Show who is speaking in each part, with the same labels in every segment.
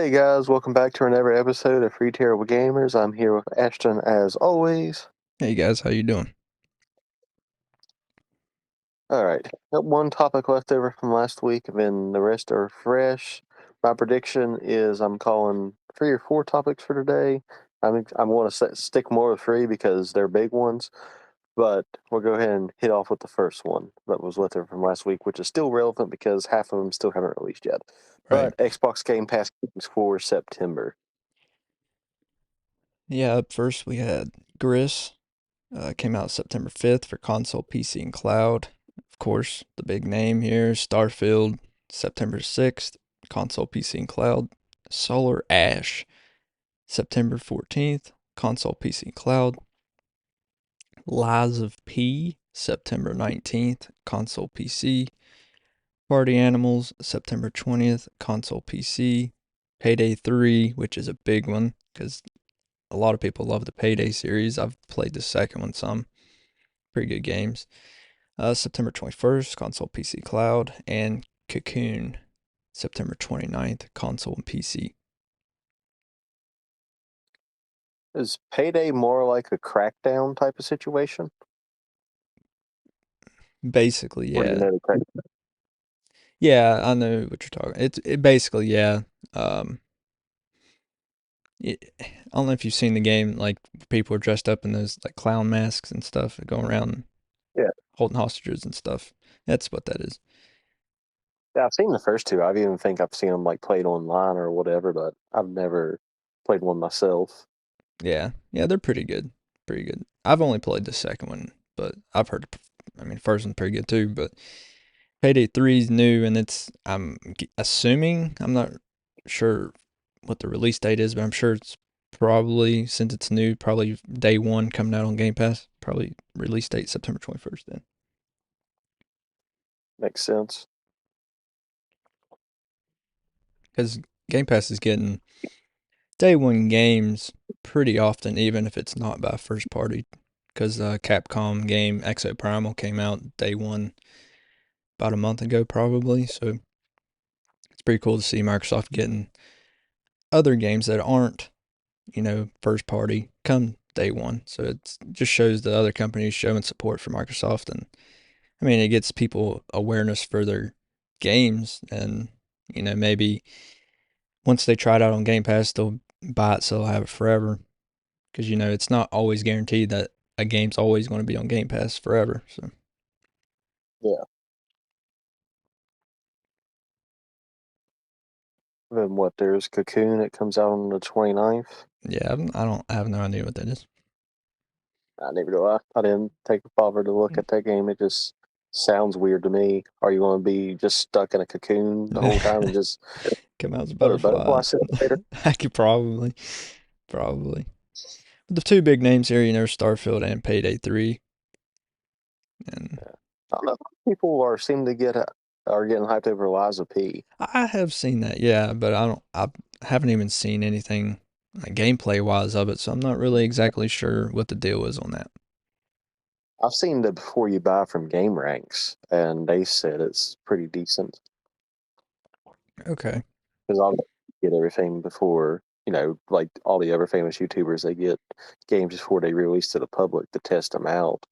Speaker 1: Hey guys, welcome back to another episode of Free Terrible Gamers. I'm here with Ashton as always.
Speaker 2: Hey guys, how you doing?
Speaker 1: Alright, got one topic left over from last week, and then the rest are fresh. My prediction is I'm calling 3 or 4 topics for today. I'm going to stick more with 3 because they're big ones, but we'll go ahead and hit off with the first one that was left over from last week, which is still relevant because half of them still haven't released yet.
Speaker 2: Right.
Speaker 1: But Xbox Game Pass games for September.
Speaker 2: Yeah, up first we had Gris. Came out September 5th for console, PC, and cloud. Of course, the big name here, Starfield, September 6th, console, PC, and cloud. Solar Ash, September 14th, console, PC, and cloud. Lies of P, September 19th, console, PC. Party Animals, September 20th, console, PC. Payday 3, which is a big one because a lot of people love the Payday series. I've played the second one some. Pretty good games. September 21st, console, PC, cloud. And Cocoon, September 29th, console and PC.
Speaker 1: Is Payday more like a Crackdown type of situation?
Speaker 2: Basically,
Speaker 1: Or do you
Speaker 2: yeah.
Speaker 1: know the crack?
Speaker 2: Yeah, I know what you're talking. It basically, yeah. Um, I don't know if you've seen the game, like people are dressed up in those like clown masks and stuff, going around
Speaker 1: Yeah.
Speaker 2: holding hostages and stuff. That's what that is.
Speaker 1: Yeah, I've seen the first two. I've even think I've seen them like played online or whatever, but I've never played one myself.
Speaker 2: Yeah, yeah, they're pretty good. Pretty good. I've only played the second one, but I've heard. I mean, first one's pretty good too. But Payday 3 is new, and I'm assuming, I'm not sure what the release date is, but I'm sure it's probably, since it's new, probably day one coming out on Game Pass. Probably release date September 21st then,
Speaker 1: Makes sense.
Speaker 2: because Game Pass is getting day one games pretty often, even if it's not by first party. Because Capcom game Exo Primal came out day one about a month ago, probably. So it's pretty cool to see Microsoft getting other games that aren't, first party come day one. So it just shows the other companies showing support for Microsoft. And I mean, it gets people awareness for their games. And, maybe once they try it out on Game Pass, they'll buy it so they'll have it forever. Because, it's not always guaranteed that a game's always going to be on Game Pass forever. So,
Speaker 1: Yeah. Then what? There's Cocoon. It comes out on the 29th.
Speaker 2: yeah, I have no idea what that is.
Speaker 1: Neither do I. I didn't take a bother to look at that game. It just sounds weird to me. Are you going to be just stuck in a cocoon the whole time and just
Speaker 2: Come out as a
Speaker 1: a
Speaker 2: butterfly.
Speaker 1: butterfly simulator?
Speaker 2: I could probably. But the two big names here, Starfield and Payday 3. And
Speaker 1: Yeah. I don't know. People seem to are getting hyped over Liza P.
Speaker 2: I have seen that, yeah, but I haven't even seen anything like gameplay wise of it, so I'm not really exactly sure what the deal is on that.
Speaker 1: I've seen the before you buy from Game Ranks, and they said it's pretty decent
Speaker 2: Okay.
Speaker 1: because I'll get everything before like all the other famous YouTubers. They get games before they release to the public to test them out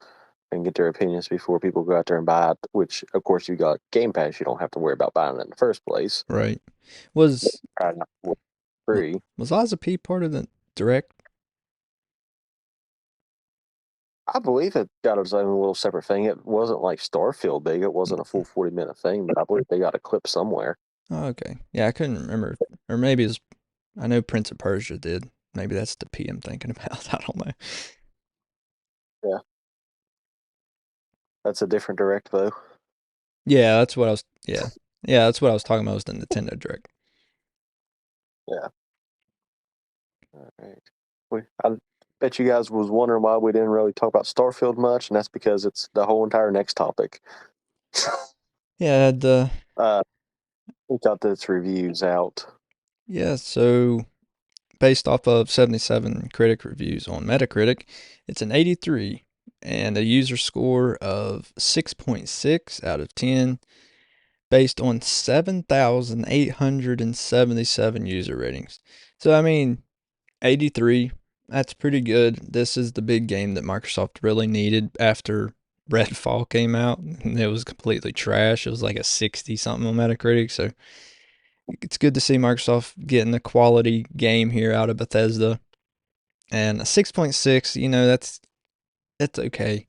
Speaker 1: and get their opinions before people go out there and buy it. Which, of course, you got Game Pass, you don't have to worry about buying it in the first place.
Speaker 2: Right. Was
Speaker 1: Try not for free.
Speaker 2: was Liza P part of the direct?
Speaker 1: I believe it got its own little separate thing. It wasn't like Starfield big. It wasn't a full 40-minute thing, but I believe they got a clip somewhere.
Speaker 2: Oh, okay. Yeah, I couldn't remember. Or maybe it's, I know Prince of Persia did. Maybe that's the P I'm thinking about. I don't know.
Speaker 1: Yeah, that's a different direct though.
Speaker 2: Yeah, that's what I was. Yeah, that's what I was talking about. Was the Nintendo Direct?
Speaker 1: Yeah. All right. I bet you guys was wondering why we didn't really talk about Starfield much, and that's because it's the whole entire next topic.
Speaker 2: Yeah, the
Speaker 1: uh, we got its reviews out.
Speaker 2: yeah. So based off of 77 critic reviews on Metacritic, it's an 83 and a user score of 6.6 out of 10. based on 7,877 user ratings. So, I mean, 83, that's pretty good. This is the big game that Microsoft really needed after Redfall came out. And it was completely trash. It was like a 60 something on Metacritic. So, it's good to see Microsoft getting a quality game here out of Bethesda. And a 6.6, that's okay.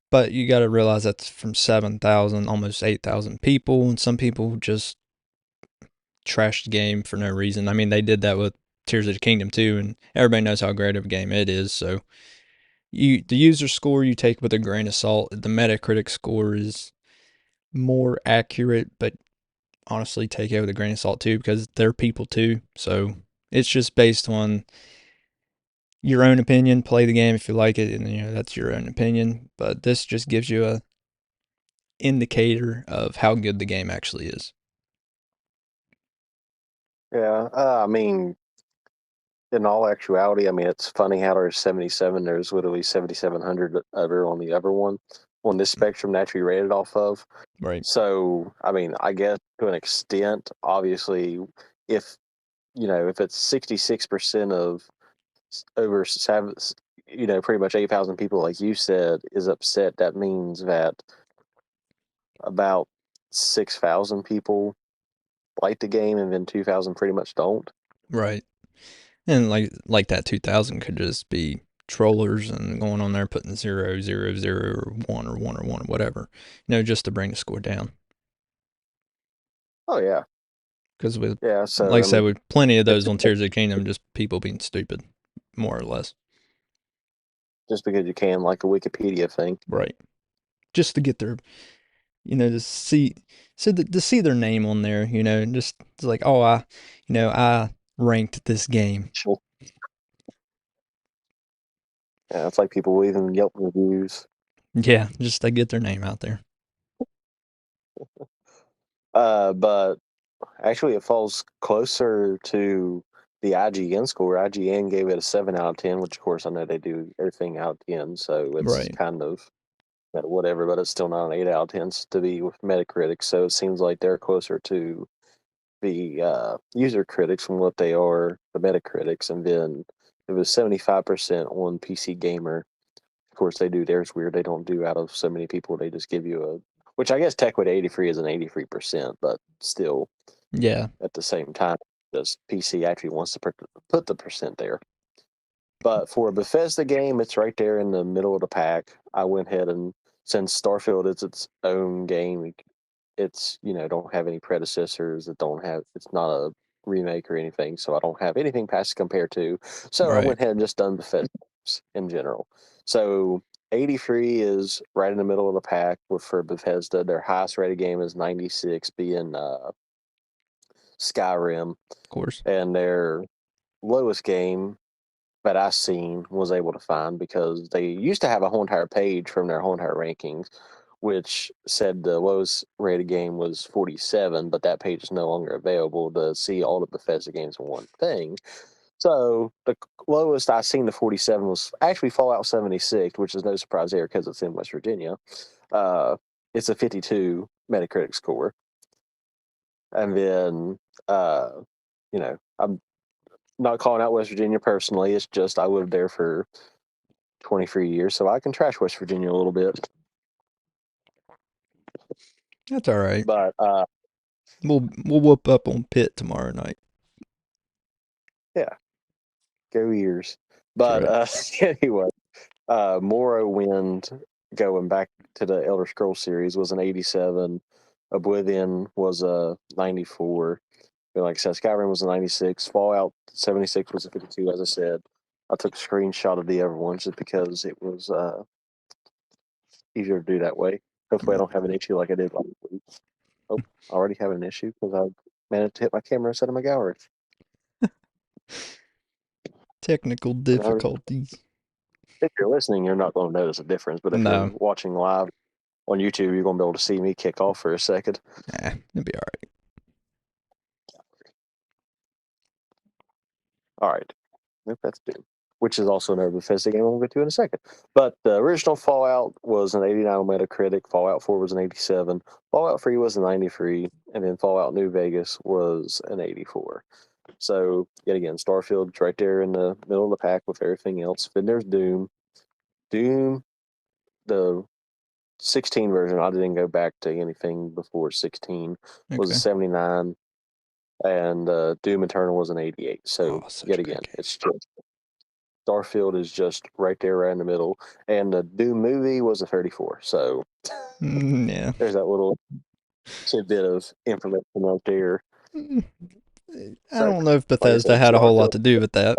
Speaker 2: But you got to realize that's from 7,000, almost 8,000 people, and some people just trashed the game for no reason. I mean, they did that with Tears of the Kingdom too, and everybody knows how great of a game it is. So the user score you take with a grain of salt. The Metacritic score is more accurate, but honestly, take it with a grain of salt too, because they're people too. So it's just based on your own opinion. Play the game if you like it, and that's your own opinion. But this just gives you a indicator of how good the game actually is.
Speaker 1: Yeah, I mean, in all actuality, I mean, it's funny how there's 77, there's literally 7,700 other on the other one on this spectrum naturally rated off of.
Speaker 2: Right.
Speaker 1: So, I mean, I guess to an extent, obviously, if if it's 66% of over seven, pretty much 8,000 people, like you said, is upset, that means that about 6,000 people like the game, and then 2,000 pretty much don't.
Speaker 2: Right. And like that 2000 could just be trollers and going on there putting 0, 0, 0, or 1 or 1 or 1 or whatever, just to bring the score down.
Speaker 1: Oh yeah,
Speaker 2: Because with,
Speaker 1: yeah. So
Speaker 2: like I
Speaker 1: I
Speaker 2: said,
Speaker 1: mean,
Speaker 2: with plenty of those
Speaker 1: it's
Speaker 2: on Tears of the Kingdom, just people being stupid, more or less.
Speaker 1: just because you can, like a Wikipedia thing.
Speaker 2: Right. Just to get their, to see, to see their name on there, just it's like, oh, I ranked this game.
Speaker 1: Sure. Yeah, it's like people leaving Yelp reviews.
Speaker 2: Yeah, just to get their name out there.
Speaker 1: But actually, it falls closer to the IGN score. IGN gave it a 7 out of 10, which of course I know they do everything out of 10, so it's
Speaker 2: Right.
Speaker 1: kind of whatever. But it's still not an 8 out of 10 to be with Metacritic. So it seems like they're closer to the user critics from what they are the Metacritics, and then it was 75% on PC Gamer. Of course, they do theirs weird. They don't do out of so many people. They just give you which I guess TechWit 83 is an 83%, but still
Speaker 2: Yeah,
Speaker 1: at the same time, just PC actually wants to put the percent there. But for a Bethesda game, it's right there in the middle of the pack. I went ahead and since Starfield is its own game, it's don't have any predecessors. It's not a remake or anything, so I don't have anything past to compare to. So I
Speaker 2: right.
Speaker 1: went ahead and just done Bethesda in general. So 83 is right in the middle of the pack for Bethesda. Their highest rated game is 96, being Skyrim,
Speaker 2: Of course.
Speaker 1: and their lowest game that I seen was able to find, because they used to have a whole entire page from their whole entire rankings, which said the lowest rated game was 47, but that page is no longer available to see all the Bethesda games in one thing. So the lowest I seen, the 47, was actually Fallout 76, which is no surprise there because it's in West Virginia. Uh, it's a 52 Metacritic score, and then I'm not calling out West Virginia personally. It's just I lived there for 23 years, so I can trash West Virginia a little bit.
Speaker 2: That's all right.
Speaker 1: But
Speaker 2: We'll whoop up on Pitt tomorrow night.
Speaker 1: yeah, go years.
Speaker 2: That's
Speaker 1: But
Speaker 2: right.
Speaker 1: anyway, Morrowind, going back to the Elder Scrolls series, was an 87. Oblivion was a 94. And like I said, Skyrim was a 96. Fallout 76 was a 52, as I said. I took a screenshot of the other ones just because it was easier to do that way. Hopefully, I don't have an issue like I did last week. Oh, I already have an issue because I managed to hit my camera instead of my gallery.
Speaker 2: Technical
Speaker 1: And
Speaker 2: difficulties.
Speaker 1: if you're listening, you're not going to notice a difference. But if you're
Speaker 2: No.
Speaker 1: watching live on YouTube, you're going to be able to see me kick off for a second.
Speaker 2: It'll be all right.
Speaker 1: All right. Nope, that's good. which is also another Bethesda game we'll get to in a second. But the original Fallout was an 89 on Metacritic, Fallout 4 was an 87, Fallout 3 was a 93, and then Fallout New Vegas was an 84. So, yet again, Starfield's right there in the middle of the pack with everything else. Then there's Doom. Doom, the 16 version, I didn't go back to anything before 16, was a
Speaker 2: Okay.
Speaker 1: 79, and Doom Eternal was an 88. So,
Speaker 2: Oh, such
Speaker 1: yet
Speaker 2: a great
Speaker 1: again,
Speaker 2: game.
Speaker 1: it's just Starfield is just right there, right in the middle. And the Doom movie was a 34. So,
Speaker 2: Yeah.
Speaker 1: there's that little tidbit of information right there.
Speaker 2: Mm, I
Speaker 1: So,
Speaker 2: don't know if
Speaker 1: like I
Speaker 2: Bethesda
Speaker 1: said,
Speaker 2: had a whole lot
Speaker 1: Starfield.
Speaker 2: to do with that.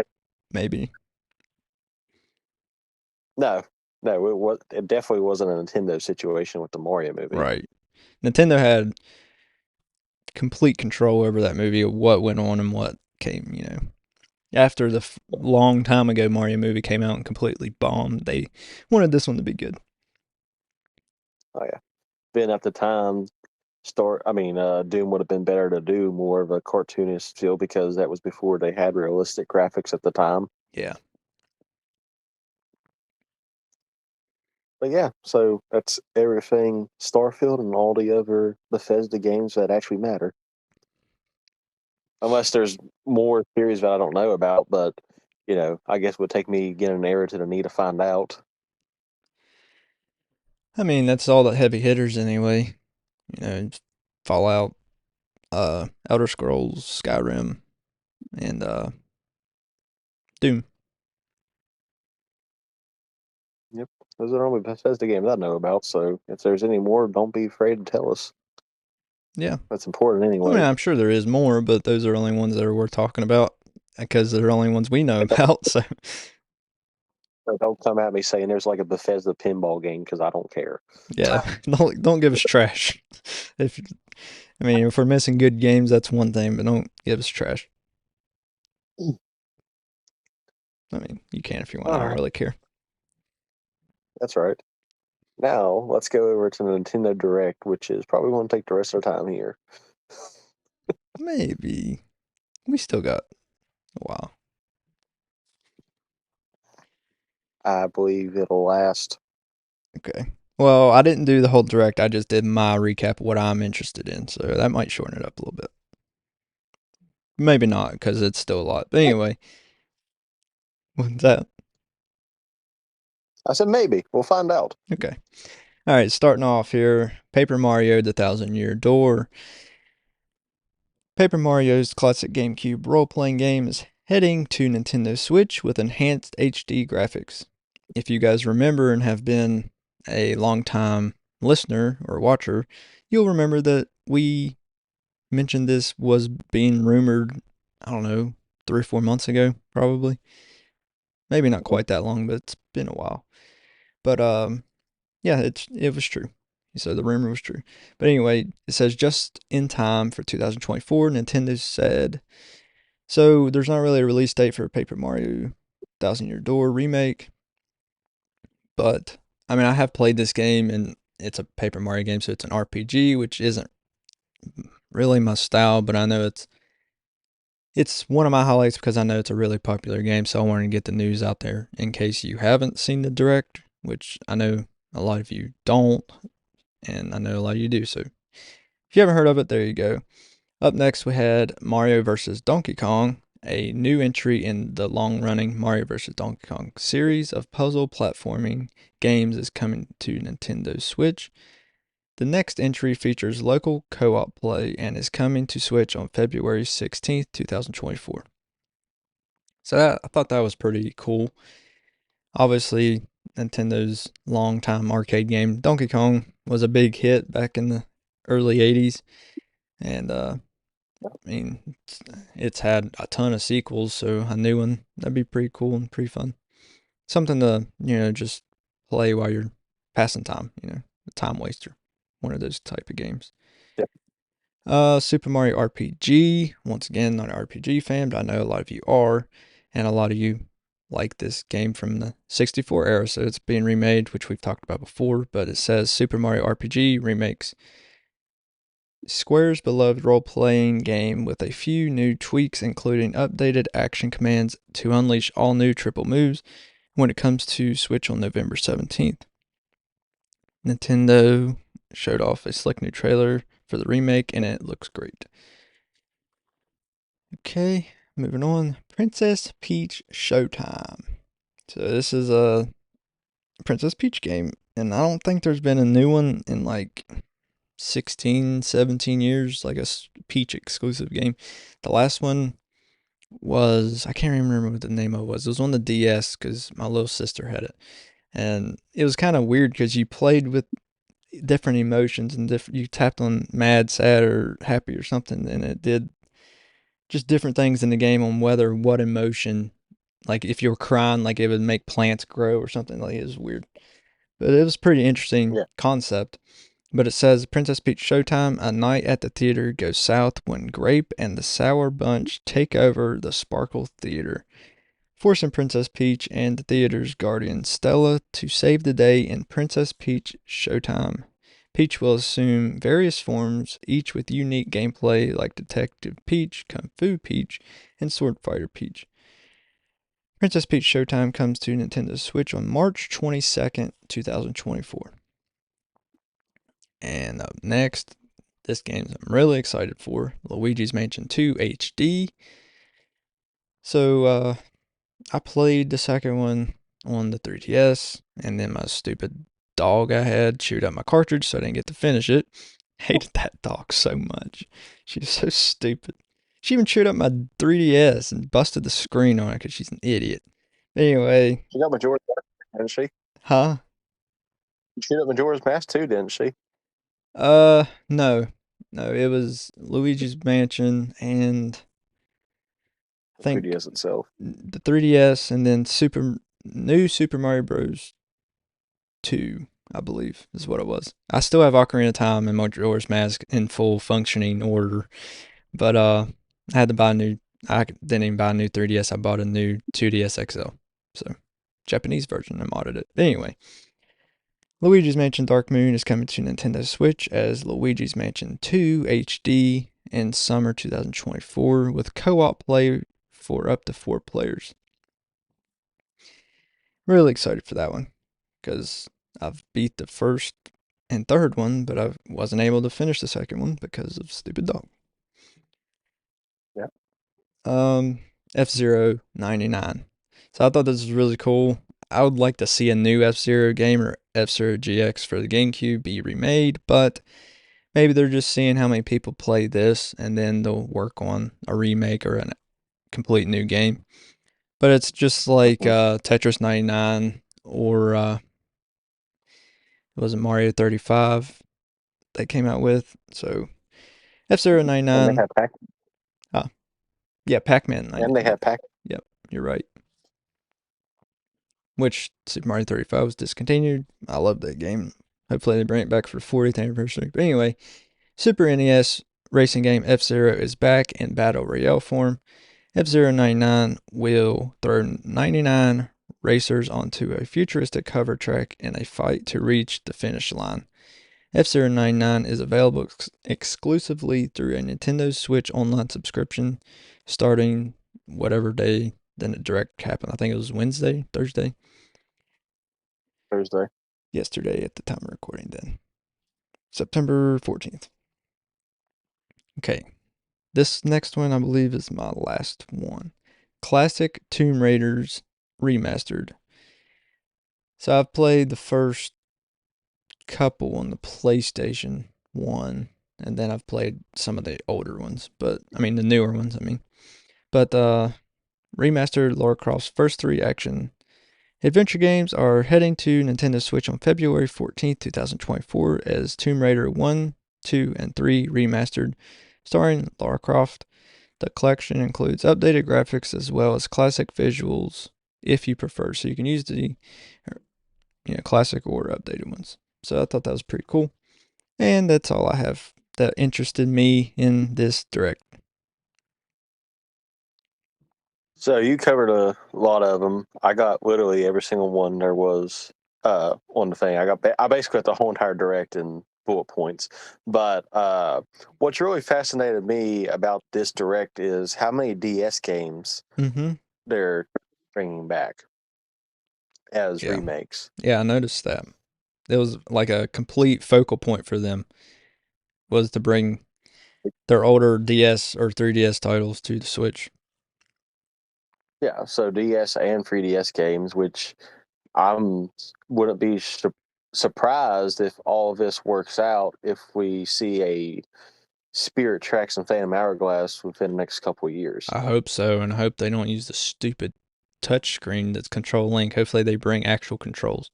Speaker 2: Maybe.
Speaker 1: No, no, it definitely wasn't a Nintendo situation with the Mario movie.
Speaker 2: Right. Nintendo had complete control over that movie, of what went on and what came, After the long time ago Mario movie came out and completely bombed, they wanted this one to be good.
Speaker 1: Oh yeah, been at the time, Doom would have been better to do more of a cartoonist feel because that was before they had realistic graphics at the time.
Speaker 2: Yeah.
Speaker 1: But yeah, so that's everything Starfield and all the other Bethesda games that actually matter. Unless there's more theories that I don't know about, but I guess it would take me getting an error to the knee to find out.
Speaker 2: I mean, that's all the heavy hitters anyway. Fallout, Elder Scrolls, Skyrim, and Doom.
Speaker 1: Yep, those are the only Bethesda games I know about. So if there's any more, don't be afraid to tell us.
Speaker 2: Yeah.
Speaker 1: That's important
Speaker 2: I mean,
Speaker 1: anyway.
Speaker 2: I'm sure there is more, but those are the only ones that are worth talking about because they're the only ones we know
Speaker 1: But don't,
Speaker 2: about. So,
Speaker 1: but don't come at me saying there's like a Bethesda pinball game because I don't care.
Speaker 2: yeah, don't give us trash. If I mean, if we're missing good games, that's one thing, but don't give us trash. I mean, you can if you want. I
Speaker 1: All
Speaker 2: don't
Speaker 1: right,
Speaker 2: really care.
Speaker 1: that's right. Now let's go over to the Nintendo Direct, which is probably going to take the rest of our time here.
Speaker 2: Maybe we still got a while.
Speaker 1: I believe it'll last.
Speaker 2: Okay. Well, I didn't do the whole direct. I just did my recap of what I'm interested in, so that might shorten it up a little bit. Maybe not because it's still a lot. But anyway, what's that?
Speaker 1: I said maybe. We'll find out.
Speaker 2: Okay. All right. Starting off here, Paper Mario: The Thousand Year Door. Paper Mario's classic GameCube role-playing game is heading to Nintendo Switch with enhanced HD graphics. If you guys remember and have been a long-time listener or watcher, you'll remember that we mentioned this was being rumored, I don't know, 3 or 4 months ago, probably. Maybe not
Speaker 1: Mhm.
Speaker 2: quite that long, but it's been a while. But yeah, it was true. So the rumor was true. But anyway, it says just in time for 2024, Nintendo said. So there's not really a release date for Paper Mario Thousand Year Door remake, but I mean I have played this game and it's a Paper Mario game, so it's an RPG, which isn't really my style, but I know it's one of my highlights because I know it's a really popular game, so I wanted to get the news out there in case you haven't seen the direct, which I know a lot of you don't, and I know a lot of you do. So if you haven't heard of it, there you go. Up next, we had Mario vs. Donkey Kong, a new entry in the long running Mario vs. Donkey Kong series of puzzle platforming games is coming to Nintendo Switch. The next entry features local co op play and is coming to Switch on February 16th, 2024. So I thought that was pretty cool. Obviously, Nintendo's longtime arcade game, Donkey Kong, was a big hit back in the early 80s. And I mean, it's had a ton of sequels, so a new one that'd be pretty cool and pretty fun. Something to just play while you're passing time. A time waster. One of those type of games.
Speaker 1: Yeah.
Speaker 2: Super Mario RPG. Once again, not an RPG fan, but I know a lot of you are, and a lot of you like this game from the 64 era. So it's being remade, which we've talked about before. But it says Super Mario RPG remakes Square's beloved role playing game with a few new tweaks, including updated action commands to unleash all new triple moves when it comes to Switch on November 17th. Nintendo showed off a slick new trailer for the remake, and it looks great. Okay, moving on. Princess Peach Showtime. So this is a Princess Peach game, and I don't think there's been a new one in like 16, 17 years, like a Peach exclusive game. The last one was, I can't remember what the name of it was. It was on the DS because my little sister had it. And it was kind of weird because you played with different emotions and you tapped on mad, sad, or happy or something, and it did just different things in the game on whether what emotion, like if you were crying, like it would make plants grow or something. Like it was weird, but it was pretty interesting
Speaker 1: Yeah.
Speaker 2: concept. But it says Princess Peach Showtime, a night at the theater goes south when Grape and the Sour Bunch take over the Sparkle Theater, forcing Princess Peach and the theater's guardian Stella to save the day in Princess Peach Showtime. Peach will assume various forms, each with unique gameplay like Detective Peach, Kung Fu Peach, and Sword Fighter Peach. Princess Peach Showtime comes to Nintendo Switch on March 22nd, 2024. And up next, this game I'm really excited for, Luigi's Mansion 2 HD. So, I played the second one on the 3DS, and then my stupid dog I had chewed up my cartridge, so I didn't get to finish it. Hated that dog so much. She's so stupid. She even chewed up my 3DS and busted the screen on it because she's an idiot. Anyway,
Speaker 1: She got Majora's Mask, didn't she?
Speaker 2: huh?
Speaker 1: She got Majora's Mask too, didn't she?
Speaker 2: No. No, it was Luigi's Mansion and I
Speaker 1: The
Speaker 2: think
Speaker 1: 3DS itself.
Speaker 2: the 3DS and then New Super Mario Bros. 2, I believe, is what it was. I still have Ocarina of Time and Majora's Mask in full functioning order, but I had to buy a new. I didn't even buy a new 3DS. I bought a new 2DS XL. So Japanese version. I modded it. But anyway, Luigi's Mansion Dark Moon is coming to Nintendo Switch as Luigi's Mansion 2 HD in summer 2024 with co-op play for up to 4 players. Really excited for that one because I've beat the first and third one, but I wasn't able to finish the second one because of stupid dog.
Speaker 1: Yeah.
Speaker 2: Um, F-Zero 99. So I thought this was really cool. I would like to see a new F-Zero game or F-Zero GX for the GameCube be remade, but maybe they're just seeing how many people play this and then they'll work on a remake or a complete new game. But it's just like
Speaker 1: Mhm.
Speaker 2: Tetris 99 or it wasn't Mario 35 they came out with. So F-Zero
Speaker 1: And they
Speaker 2: 99.
Speaker 1: have Pac.
Speaker 2: Ah, yeah, Pac-Man
Speaker 1: And they
Speaker 2: 99.
Speaker 1: have Pac.
Speaker 2: Yep, you're right. Which Super Mario 35 was discontinued. I love that game. Hopefully they bring it back for 40th anniversary. But anyway, Super NES racing game F-Zero is back in Battle Royale form. F-Zero 99 will throw 99 racers onto a futuristic cover track in a fight to reach the finish line. F-Zero 99 is available exclusively through a Nintendo Switch online subscription starting whatever day then the direct happened. I think it was Wednesday, Thursday,
Speaker 1: Thursday.
Speaker 2: yesterday at the time of recording then. September 14th. Okay, this next one I believe is my last one. Classic Tomb Raiders Remastered. So I've played the first couple on the PlayStation 1 and then I've played some of the older ones, but I mean the newer ones, I mean. But remastered Lara Croft's first 3 action adventure games are heading to Nintendo Switch on February 14th, 2024 as Tomb Raider 1, 2, and 3 remastered, starring Lara Croft. The collection includes updated graphics as well as classic visuals if you prefer. So you can use the classic or updated ones. So I thought that was pretty cool. And that's all I have that interested me in this direct.
Speaker 1: So you covered a lot of them. I got literally every single one there was on the thing. I basically got the whole entire direct in bullet points. But what's really fascinated me about this direct is how many DS games
Speaker 2: Mm-hmm.
Speaker 1: they're bringing back as
Speaker 2: Yeah.
Speaker 1: remakes.
Speaker 2: Yeah, I noticed that. It was like a complete focal point for them was to bring their older DS or 3DS titles to the Switch.
Speaker 1: Yeah, so DS and 3DS games, which I'm wouldn't be surprised if all of this works out if we see a Spirit Tracks and Phantom Hourglass within the next couple of years.
Speaker 2: I hope so, and I hope they don't use the stupid touch screen that's Control Link. Hopefully, they bring actual controls.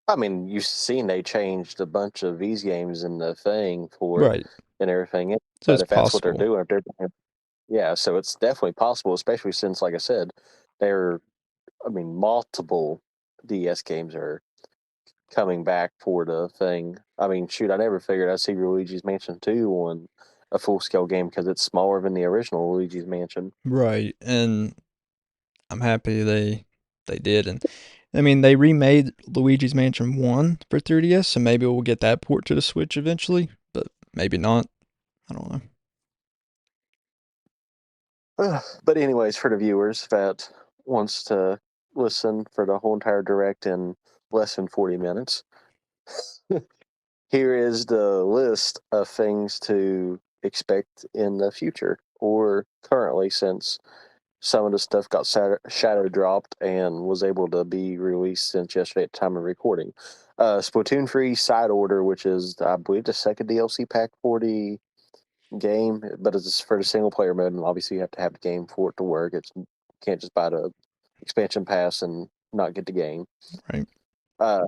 Speaker 1: I mean, you've seen they changed a bunch of these games in the thing for it
Speaker 2: Right.
Speaker 1: and everything.
Speaker 2: So
Speaker 1: But
Speaker 2: it's
Speaker 1: if that's what they're
Speaker 2: possible.
Speaker 1: doing, if they're yeah, so it's definitely possible, especially since, like I said, they're I mean, multiple DS games are coming back for the thing. I mean, shoot, I never figured I'd see Luigi's Mansion 2 on a full scale game because it's smaller than the original Luigi's Mansion.
Speaker 2: Right. And I'm happy they did. And I mean, they remade Luigi's Mansion 1 for 3DS, so maybe we'll get that port to the Switch eventually, but maybe not. I don't know.
Speaker 1: But anyways, for the viewers that wants to listen for the whole entire direct in less than 40 minutes, here is the list of things to expect in the future or currently, since some of the stuff got shadow dropped and was able to be released since yesterday at the time of recording. Splatoon 3 Side Order, which is, I believe, the second DLC pack for the game, but it's for the single player mode, and obviously you have to have the game for it to work. You can't just buy the expansion pass and not get the game.
Speaker 2: Right.
Speaker 1: Uh,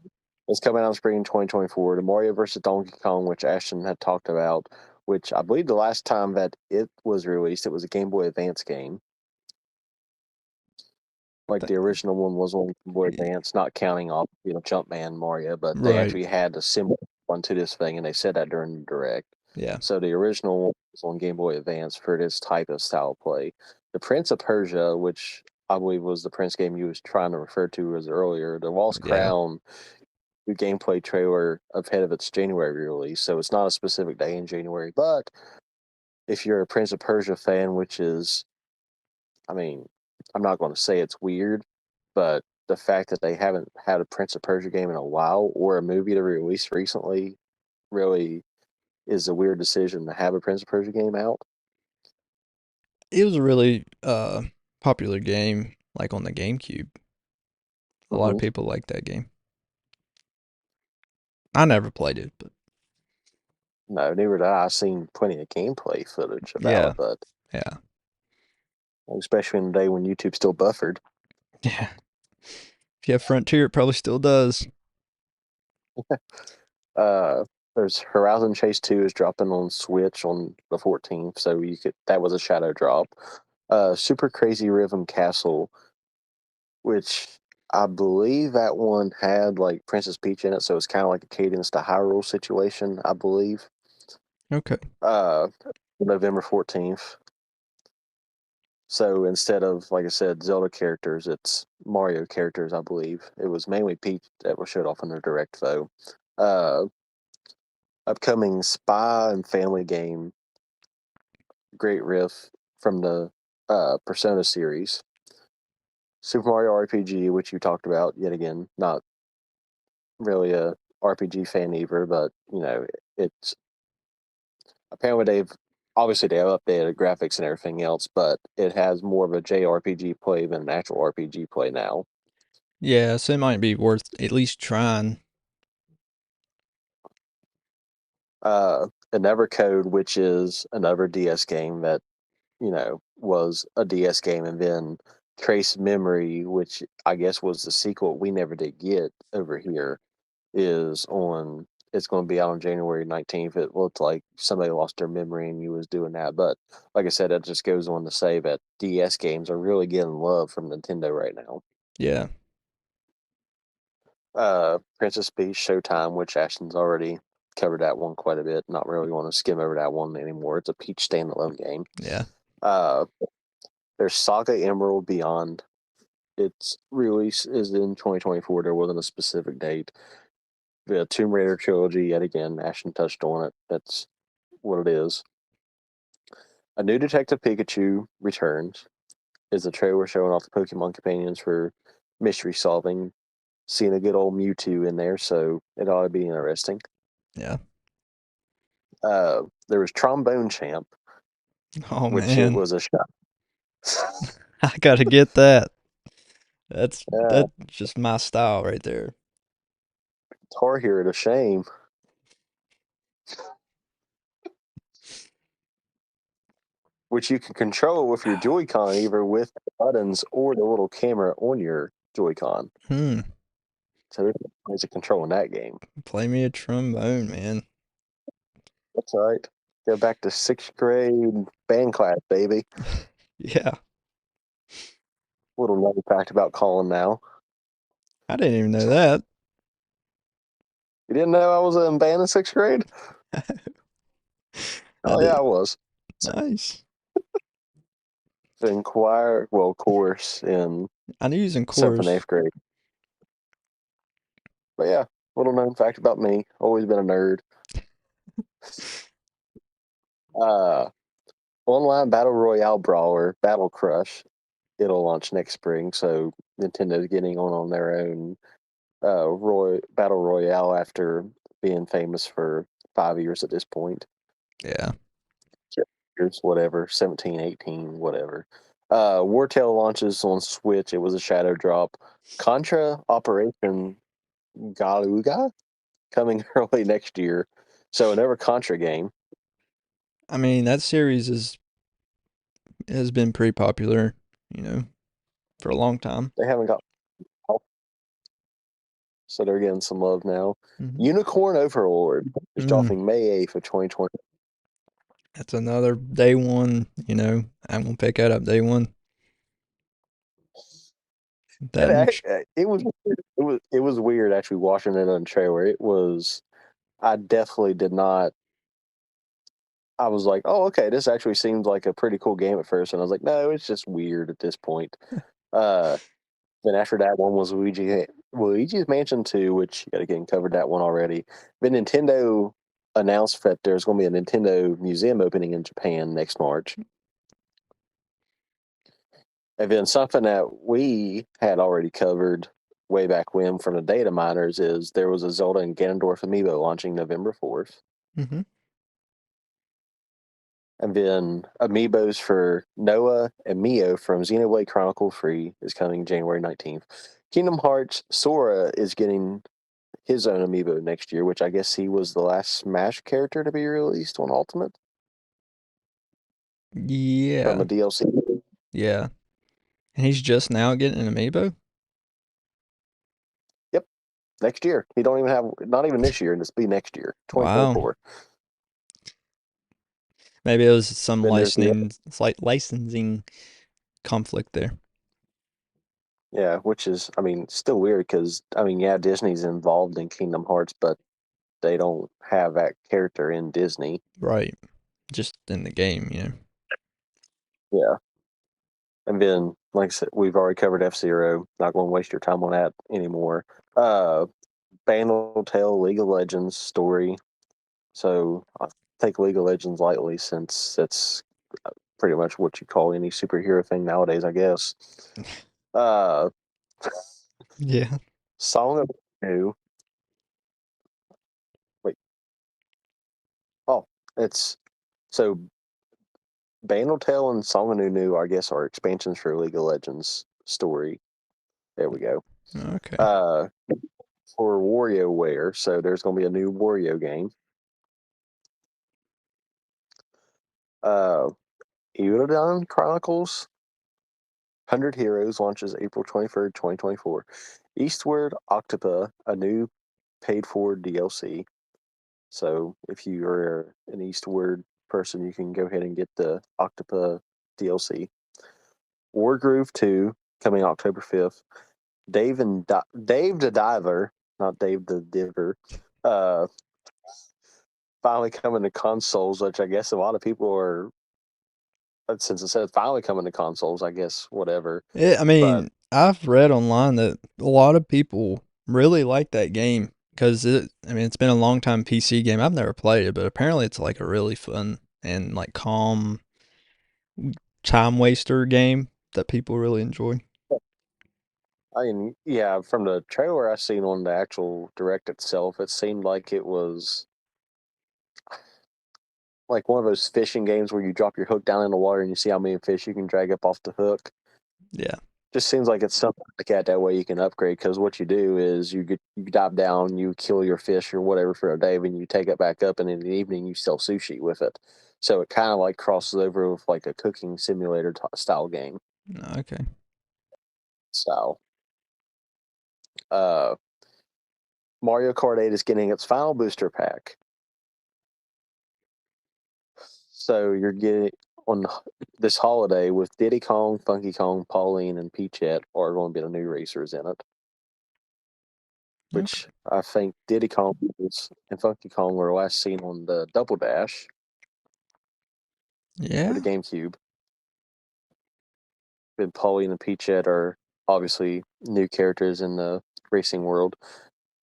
Speaker 1: it's coming out in spring 2024. The Mario vs. Donkey Kong, which Ashton had talked about, which I believe the last time that it was released, it was a Game Boy Advance game. Like
Speaker 2: Th-
Speaker 1: the original one was on Game Boy
Speaker 2: y-
Speaker 1: Advance, not counting off, Jumpman Mario, but they
Speaker 2: right.
Speaker 1: actually had a similar one to this thing, and they said that during the direct.
Speaker 2: Yeah.
Speaker 1: So the original one was on Game Boy Advance for this type of style play. The Prince of Persia, which I believe was the Prince game you was trying to refer to as earlier, the Lost
Speaker 2: Yeah.
Speaker 1: Crown new gameplay trailer ahead of its January release. So it's not a specific day in January, but if you're a Prince of Persia fan, which is, I mean, I'm not going to say it's weird, but the fact that they haven't had a Prince of Persia game in a while or a movie to release recently really is a weird decision to have a Prince of Persia game out.
Speaker 2: It was a really popular game like on the GameCube. A lot of
Speaker 1: Hmm.
Speaker 2: people like that game. I never played it, but
Speaker 1: No, neither did I. I've seen plenty of gameplay footage about
Speaker 2: yeah.
Speaker 1: it, but
Speaker 2: Yeah.
Speaker 1: especially in the day when YouTube still buffered.
Speaker 2: Yeah. If you have Frontier, it probably still does.
Speaker 1: Uh, there's Horizon Chase 2 is dropping on Switch on the 14th, so you could that was a shadow drop. Super Crazy Rhythm Castle, which I believe that one had like Princess Peach in it, so it's kind of like a Cadence to Hyrule situation, I believe.
Speaker 2: Okay.
Speaker 1: Uh, November 14th. So instead of, like I said, Zelda characters, it's Mario characters, I believe. It was mainly Peach that was showed off in the direct, though. Uh, Upcoming spy and family game, great riff from the Persona series. Super Mario RPG, which you talked about yet again. Not really a RPG fan either, but it's apparently they've updated graphics and everything else, but it has more of a JRPG play than an actual RPG play now.
Speaker 2: Yeah, so it might be worth at least trying.
Speaker 1: Another Code, which is another DS game that was a DS game, and then Trace Memory, which I guess was the sequel we never did get over here, is on. It's going to be out on January 19th. It looked like somebody lost their memory and you was doing that, but like I said, that just goes on to say that DS games are really getting love from Nintendo right now.
Speaker 2: Yeah.
Speaker 1: Princess Peach Showtime, which Ashton's already covered that one quite a bit. Not really want to skim over that one anymore. It's a Peach standalone game.
Speaker 2: Yeah.
Speaker 1: Uh, there's Saga Emerald Beyond. Its release is in 2024. There wasn't a specific date. The Tomb Raider trilogy, yet again, Ashton touched on it. That's what it is. A new Detective Pikachu returns. Is a trailer showing off the Pokemon companions for mystery solving. Seeing a good old Mewtwo in there, so it ought to be interesting.
Speaker 2: Yeah.
Speaker 1: There was Trombone Champ,
Speaker 2: Oh
Speaker 1: which it
Speaker 2: man,
Speaker 1: was a shot.
Speaker 2: I gotta get that.
Speaker 1: uh,
Speaker 2: That's just my style right there.
Speaker 1: Tar Hero to shame, which you can control with your Joy-Con, either with the buttons or the little camera on your Joy-Con.
Speaker 2: Hmm.
Speaker 1: So there's ways of controlling that game.
Speaker 2: Play me a trombone, man.
Speaker 1: That's all right. Go back to sixth grade band class, baby.
Speaker 2: Yeah.
Speaker 1: Little known fact about Colin now.
Speaker 2: I didn't even know that.
Speaker 1: You didn't know I was in band in sixth grade?
Speaker 2: I
Speaker 1: Oh yeah,
Speaker 2: did.
Speaker 1: I was.
Speaker 2: Nice.
Speaker 1: In choir, well, chorus in
Speaker 2: I knew he was in
Speaker 1: seventh and
Speaker 2: chorus.
Speaker 1: eighth grade. But yeah, little known fact about me. Always been a nerd. Uh, Online battle royale brawler Battle Crush. It'll launch next spring, so Nintendo's getting on their own battle royale after being famous for 5 years at this point.
Speaker 2: Yeah.
Speaker 1: Years, whatever, 17, 18, whatever. Wartail launches on Switch. It was a shadow drop. Contra Operation Galuga coming early next year. So another Contra game.
Speaker 2: I mean, that series has been pretty popular, you know, for a long time.
Speaker 1: They haven't got so they're getting some love now.
Speaker 2: Hmm.
Speaker 1: Unicorn Overlord is
Speaker 2: Mm,
Speaker 1: dropping May 8th of 2020.
Speaker 2: that's another day one, I'm gonna pick that up day one. That new
Speaker 1: It was weird actually watching it on trailer. It was I definitely did not. I was like, oh, okay, this actually seems like a pretty cool game at first, and I was like, no, it's just weird at this point. Uh, then after that one was Luigi's Mansion 2, which yet again covered that one already. Then Nintendo announced that there's going to be a Nintendo museum opening in Japan next March. And then something that we had already covered way back when from the data miners is there was a Zelda and Ganondorf amiibo launching November 4th.
Speaker 2: hmm
Speaker 1: And then amiibos for Noah and Mio from Xenoblade Chronicle Free is coming January 19th. Kingdom Hearts Sora is getting his own amiibo next year, which I guess he was the last Smash character to be released on Ultimate from
Speaker 2: Yeah.
Speaker 1: a DLC.
Speaker 2: Yeah. And he's just now getting an amiibo?
Speaker 1: Yep, next year. He don't even have, not even this year, and it's be next year,
Speaker 2: Wow.
Speaker 1: 2024.
Speaker 2: Maybe it was some
Speaker 1: Then there's the
Speaker 2: licensing conflict there.
Speaker 1: Yeah, which is, I mean, still weird because, I mean, yeah, Disney's involved in Kingdom Hearts, but they don't have that character in Disney.
Speaker 2: Right. Just in the game.
Speaker 1: Yeah. And then, like I said, we've already covered F Zero. Not going to waste your time on that anymore. Uh, Band will tell League of Legends story. So I take League of Legends lightly since it's pretty much what you call any superhero thing nowadays, I guess. Uh,
Speaker 2: Yeah.
Speaker 1: Song of New. Wait. Oh, it's so Bandle and Song of New, I guess, are expansions for League of Legends story. There we go.
Speaker 2: Okay.
Speaker 1: Uh, for WarioWare, so there's going to be a new Wario game. Uh, Eudodon Chronicles 100 Heroes launches April 23rd, 2024. Eastward Octopa, a new paid for DLC. So if you are an Eastward person, you can go ahead and get the Octopa DLC. Wargroove 2 coming October 5th. Dave the Diver, not Dave the Diver, uh, finally coming to consoles, which I guess a lot of people are, since it says finally coming to consoles, I guess whatever.
Speaker 2: I
Speaker 1: But
Speaker 2: mean, I've read online that a lot of people really like that game. because I mean, it's been a long time PC game. I've never played it, but apparently it's like a really fun and like calm time waster game that people really enjoy.
Speaker 1: I mean, yeah, from the trailer I seen on the actual direct itself, it seemed like it was like one of those fishing games where you drop your hook down in the water and you see how many fish you can drag up off the hook.
Speaker 2: Yeah.
Speaker 1: Just seems like it's something like that. That way you can upgrade because what you do is you dive down, you kill your fish or whatever for a day, and you take it back up, and in the evening you sell sushi with it. So it kind of like crosses over with like a cooking simulator style game
Speaker 2: Okay.
Speaker 1: style. Uh, Mario Kart 8 is getting its final booster pack. So you're getting on this holiday with Diddy Kong, Funky Kong, Pauline, and Peachette are going to be the new racers in it.
Speaker 2: Okay.
Speaker 1: Which I think Diddy Kong and Funky Kong were last seen on the Double Dash for the
Speaker 2: Yeah.
Speaker 1: GameCube. And Pauline and Peachette are obviously new characters in the racing world.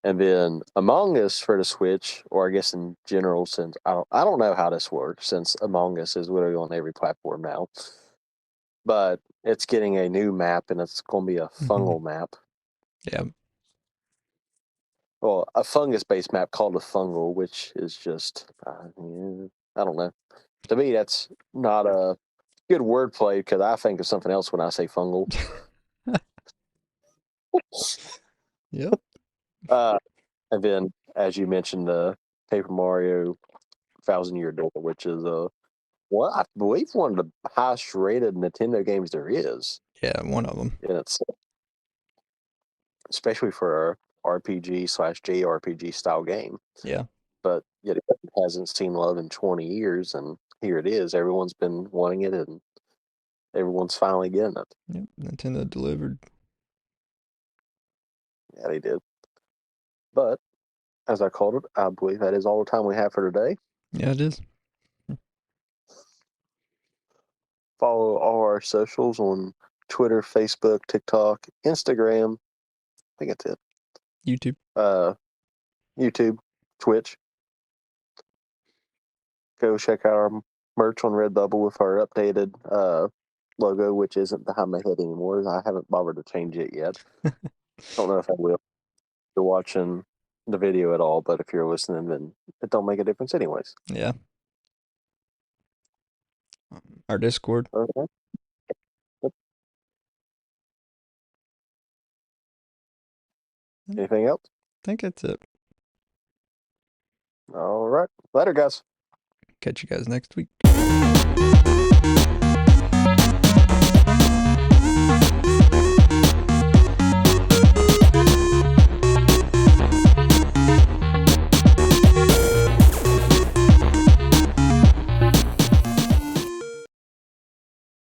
Speaker 1: And then Among Us for the Switch, or I guess in general, since I don't know how this works, since Among Us is literally on every platform now. But it's getting a new map, and it's going to be a
Speaker 2: Hmm.
Speaker 1: fungal map.
Speaker 2: Yeah.
Speaker 1: Well, a fungus-based map called a fungal, which is just I don't know. To me, that's not a good wordplay because I think of something else when I say fungal.
Speaker 2: Yep.
Speaker 1: Uh, and then, as you mentioned, the Paper Mario Thousand Year Door, which is well, I believe one of the highest rated Nintendo games there is,
Speaker 2: Yeah. One of them.
Speaker 1: and it's especially for a RPG slash JRPG style game.
Speaker 2: Yeah.
Speaker 1: But yet it hasn't seen love in 20 years, and here it is. Everyone's been wanting it, and everyone's finally getting it.
Speaker 2: Yep. Nintendo delivered.
Speaker 1: Yeah, they did. But as I called it, I believe that is all the time we have for today.
Speaker 2: Yeah, it is.
Speaker 1: Follow all our socials on Twitter, Facebook, TikTok, Instagram. I think that's it.
Speaker 2: YouTube.
Speaker 1: Uh, YouTube, Twitch. Go check out our merch on Redbubble with our updated logo, which isn't behind my head anymore. I haven't bothered to change it yet. Don't know if I will. If you're watching the video at all, but if you're listening, then it don't make a difference anyways.
Speaker 2: Yeah. Our Discord.
Speaker 1: Okay. Yep.
Speaker 2: I
Speaker 1: Anything else?
Speaker 2: think that's it.
Speaker 1: All right. Later, guys.
Speaker 2: Catch you guys next week.